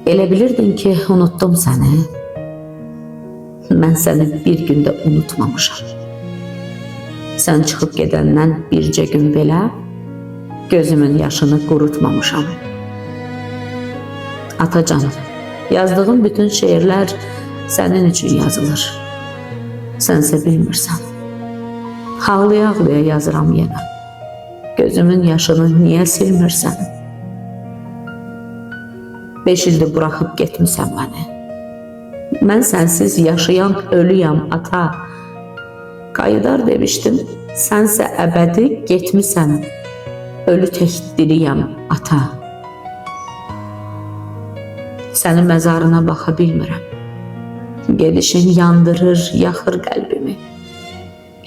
Elə bilirdin ki, unuttum səni. Mən səni bir gündə unutmamışam. Sən çıxıb gedəndən bircə gün belə gözümün yaşını qurutmamışam. Atacan, yazdığım bütün şeirlər sənin üçün yazılır. Sənsə bilmirsən. Ağlaya-ağlaya yazıram yenə. Gözümün yaşını niyə silmirsən? 5 ildir buraxıb getmisən məni. Mən sənsiz yaşayan ölüyəm ata. Qayıdar demişdim, sənsə əbədi getmisən. Ölü tək diriyəm ata. Sənin məzarına baxa bilmirəm. Gedişin yandırır, yaxır qəlbimi.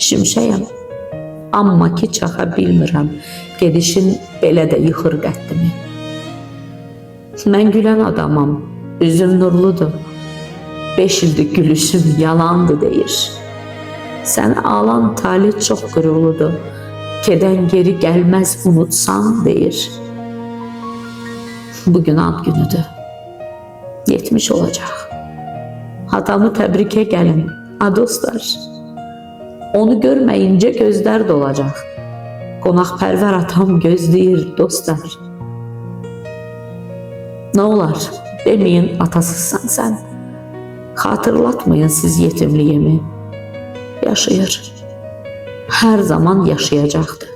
Şimşəyəm, amma ki çaxa bilmirəm. Gedişin belə də yıxır qəddimi. Mən gülən adamam, üzüm nurludur. 5 ildir gülüşüm yalandı deyir. Sən alan talih çox qürurludur. Gedən geri gəlməz unutsan deyir. Bugün ad günüdür. 70 olacaq. Atamı təbrikə gəlin, a dostlar. Onu görməyincə gözlər dolacaq. Qonaqpərvər atam gözləyir dostlar. Nə olar, deməyin atasızsan sən. Xatırlatmayın siz yetimliyimi. Yaşayır. Hər zaman yaşayacaqdır.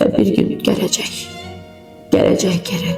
Və bir gün gələcək. Gələcək geri.